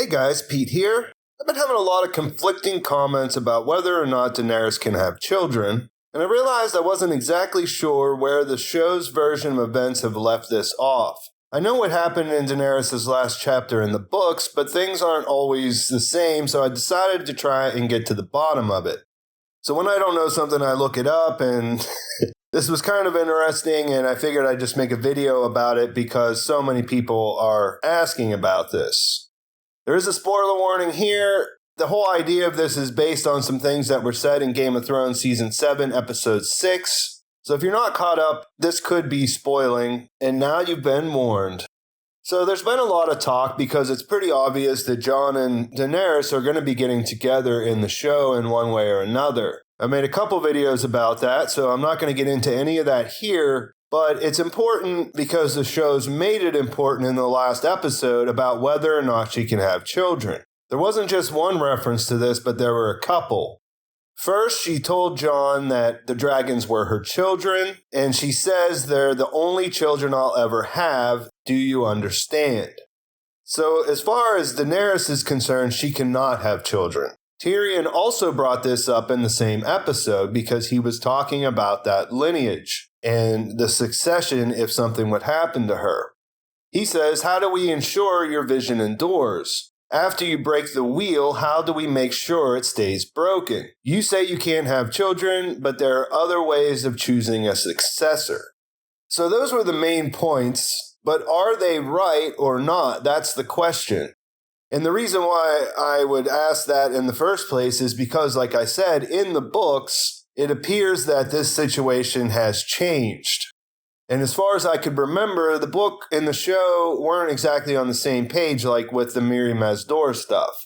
Hey guys, Pete here. I've been having a lot of conflicting comments about whether or not Daenerys can have children, and I realized I wasn't exactly sure where the show's version of events have left this off. I know what happened in Daenerys' last chapter in the books, but things aren't always the same, so I decided to try and get to the bottom of it. So when I don't know something, I look it up, and this was kind of interesting, and I figured I'd just make a video about it because so many people are asking about this. There is a spoiler warning here. The whole idea of this is based on some things that were said in Game of Thrones Season 7, Episode 6. So if you're not caught up, this could be spoiling, and now you've been warned. So there's been a lot of talk because it's pretty obvious that Jon and Daenerys are going to be getting together in the show in one way or another. I made a couple videos about that, so I'm not going to get into any of that here. But it's important because the show's made it important in the last episode about whether or not she can have children. There wasn't just one reference to this, but there were a couple. First, she told Jon that the dragons were her children, and she says they're the only children I'll ever have. Do you understand? So as far as Daenerys is concerned, she cannot have children. Tyrion also brought this up in the same episode because he was talking about that lineage and the succession if something would happen to her. He says, how do we ensure your vision endures? After you break the wheel, how do we make sure it stays broken? You say you can't have children, but there are other ways of choosing a successor. So those were the main points, but are they right or not? That's the question. And the reason why I would ask that in the first place is because, like I said, in the books, it appears that this situation has changed. And as far as I could remember, the book and the show weren't exactly on the same page like with the Mirri Maaz Duur stuff.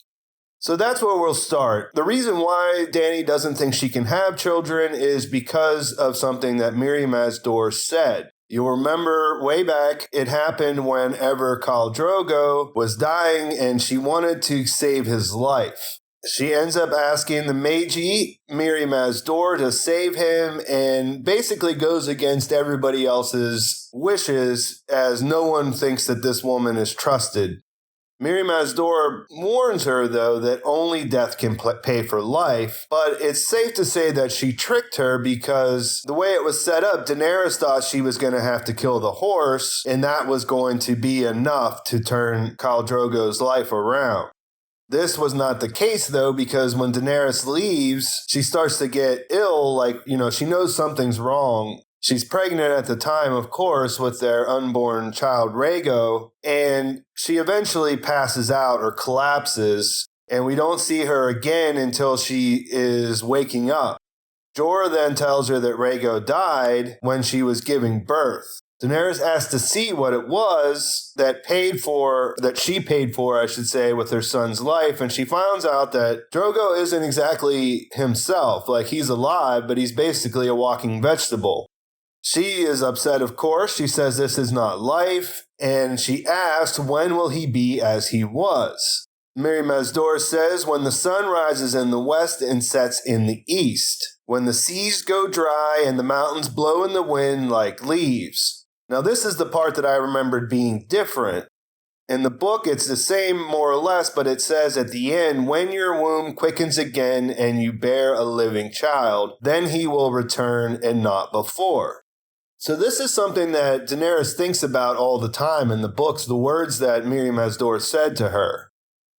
So that's where we'll start. The reason why Dany doesn't think she can have children is because of something that Mirri Maaz Duur said. You'll remember way back, it happened whenever Khal Drogo was dying and she wanted to save his life. She ends up asking the Magi, Mirri Maaz Duur, to save him and basically goes against everybody else's wishes as no one thinks that this woman is trusted. Mirri Maaz Duur warns her, though, that only death can pay for life, but it's safe to say that she tricked her because the way it was set up, Daenerys thought she was going to have to kill the horse, and that was going to be enough to turn Khal Drogo's life around. This was not the case, though, because when Daenerys leaves, she starts to get ill, she knows something's wrong. She's pregnant at the time, of course, with their unborn child, Rhaego, and she eventually passes out or collapses, and we don't see her again until she is waking up. Jorah then tells her that Rhaego died when she was giving birth. Daenerys asks to see what it was that she paid for, I should say, with her son's life, and she finds out that Drogo isn't exactly himself. He's alive, but he's basically a walking vegetable. She is upset, of course. She says this is not life, and she asks, when will he be as he was? Mirri Maaz Duur says, when the sun rises in the west and sets in the east, when the seas go dry and the mountains blow in the wind like leaves. Now, this is the part that I remembered being different. In the book, it's the same more or less, but it says at the end, when your womb quickens again and you bear a living child, then he will return and not before. So this is something that Daenerys thinks about all the time in the books, the words that Mirri Maaz Duur said to her.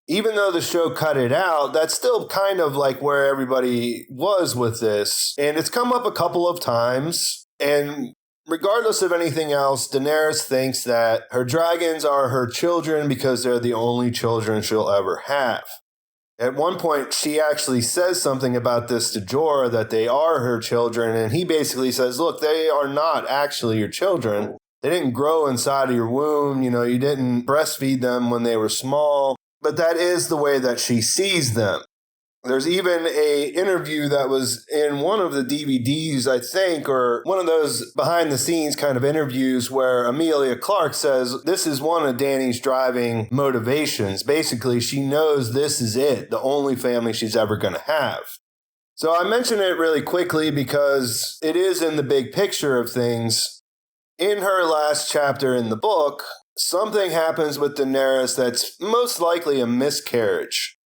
Even though the show cut it out, that's still kind of like where everybody was with this. And it's come up a couple of times, and regardless of anything else, Daenerys thinks that her dragons are her children because they're the only children she'll ever have. At one point, she actually says something about this to Jorah, that they are her children, and he basically says, look, they are not actually your children. They didn't grow inside of your womb, you didn't breastfeed them when they were small, but that is the way that she sees them. There's even an interview that was in one of the DVDs, I think, or one of those behind-the-scenes kind of interviews where Emilia Clarke says this is one of Dany's driving motivations. Basically, she knows this is it, the only family she's ever going to have. So I mention it really quickly because it is in the big picture of things. In her last chapter in the book, something happens with Daenerys that's most likely a miscarriage.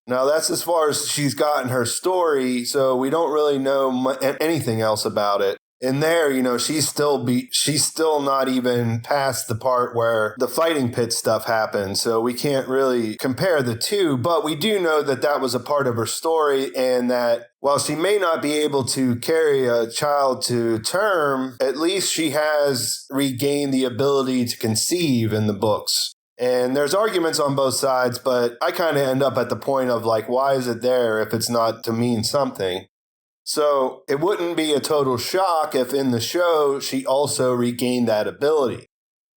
Now, that's as far as she's gotten her story, so we don't really know anything else about it. In there, she's still not even past the part where the fighting pit stuff happened, so we can't really compare the two, but we do know that that was a part of her story, and that while she may not be able to carry a child to term, at least she has regained the ability to conceive in the books. And there's arguments on both sides, but I kind of end up at the point of why is it there if it's not to mean something? So it wouldn't be a total shock if in the show she also regained that ability.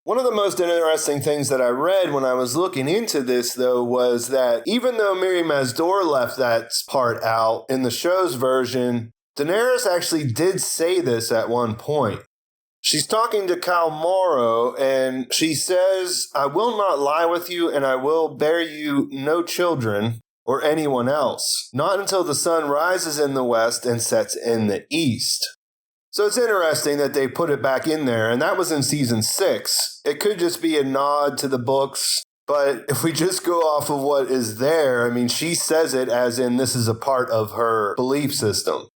One of the most interesting things that I read when I was looking into this, though, was that even though Mirri Maaz Duur left that part out in the show's version, Daenerys actually did say this at one point. She's talking to Khal Drogo, and she says, "I will not lie with you, and I will bear you no children or anyone else, not until the sun rises in the west and sets in the east." So it's interesting that they put it back in there, and that was in season 6. It could just be a nod to the books, but if we just go off of what is there, she says it as in this is a part of her belief system.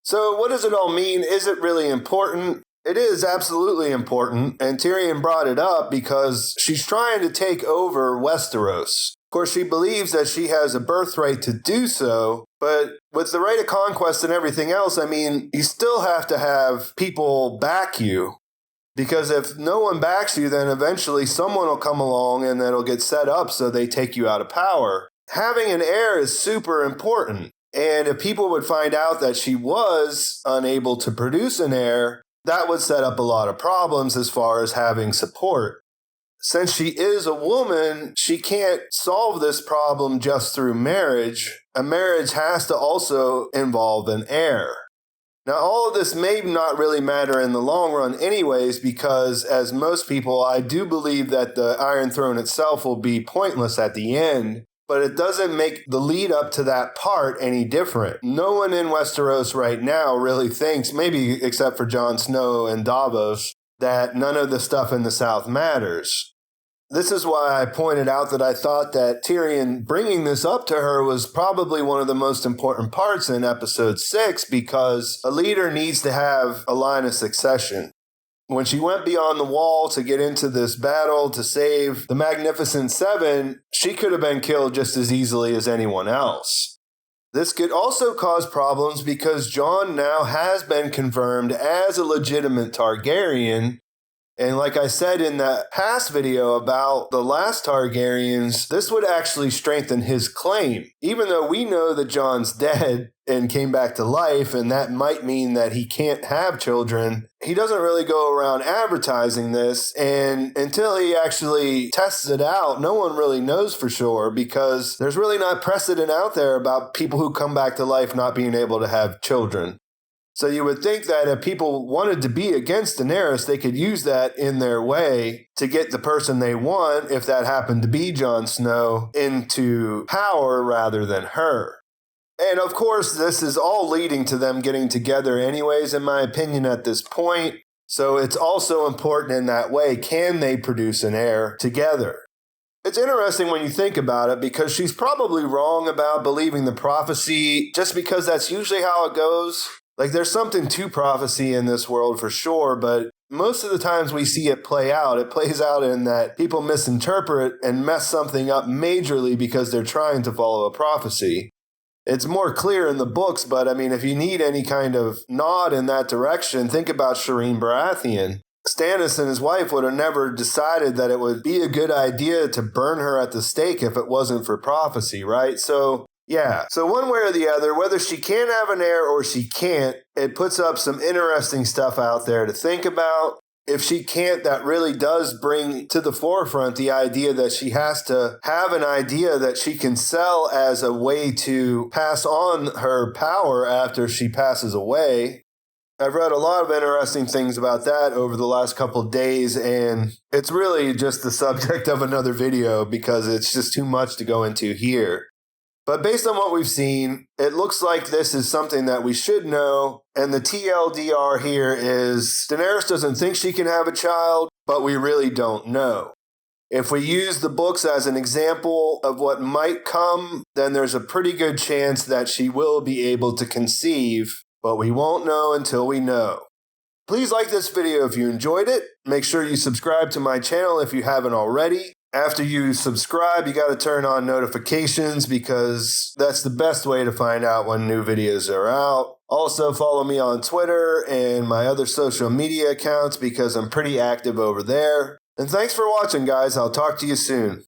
So what does it all mean? Is it really important? It is absolutely important, and Tyrion brought it up because she's trying to take over Westeros. Of course, she believes that she has a birthright to do so, but with the right of conquest and everything else, you still have to have people back you. Because if no one backs you, then eventually someone will come along and it'll get set up so they take you out of power. Having an heir is super important, and if people would find out that she was unable to produce an heir, that would set up a lot of problems as far as having support. Since she is a woman, she can't solve this problem just through marriage. A marriage has to also involve an heir. Now, all of this may not really matter in the long run anyways, because as most people, I do believe that the Iron Throne itself will be pointless at the end. But it doesn't make the lead up to that part any different. No one in Westeros right now really thinks, maybe except for Jon Snow and Davos, that none of the stuff in the South matters. This is why I pointed out that I thought that Tyrion bringing this up to her was probably one of the most important parts in episode 6, because a leader needs to have a line of succession. When she went beyond the wall to get into this battle to save the Magnificent Seven, she could have been killed just as easily as anyone else. This could also cause problems because Jon now has been confirmed as a legitimate Targaryen. And like I said in that past video about the last Targaryens, this would actually strengthen his claim. Even though we know that Jon's dead and came back to life, and that might mean that he can't have children, he doesn't really go around advertising this. And until he actually tests it out, no one really knows for sure, because there's really not precedent out there about people who come back to life not being able to have children. So you would think that if people wanted to be against Daenerys, they could use that in their way to get the person they want, if that happened to be Jon Snow, into power rather than her. And of course, this is all leading to them getting together anyways, in my opinion, at this point. So it's also important in that way. Can they produce an heir together? It's interesting when you think about it, because she's probably wrong about believing the prophecy, just because that's usually how it goes. There's something to prophecy in this world for sure, but most of the times we see it play out. It plays out in that people misinterpret and mess something up majorly because they're trying to follow a prophecy. It's more clear in the books, but if you need any kind of nod in that direction, think about Shireen Baratheon. Stannis and his wife would have never decided that it would be a good idea to burn her at the stake if it wasn't for prophecy, right? So one way or the other, whether she can have an heir or she can't, it puts up some interesting stuff out there to think about. If she can't, that really does bring to the forefront the idea that she has to have an idea that she can sell as a way to pass on her power after she passes away. I've read a lot of interesting things about that over the last couple of days, and it's really just the subject of another video because it's just too much to go into here. But based on what we've seen, it looks like this is something that we should know. And the TLDR here is Daenerys doesn't think she can have a child, but we really don't know. If we use the books as an example of what might come, then there's a pretty good chance that she will be able to conceive, but we won't know until we know. Please like this video if you enjoyed it. Make sure you subscribe to my channel if you haven't already. After you subscribe, you got to turn on notifications because that's the best way to find out when new videos are out. Also, follow me on Twitter and my other social media accounts because I'm pretty active over there. And thanks for watching, guys. I'll talk to you soon.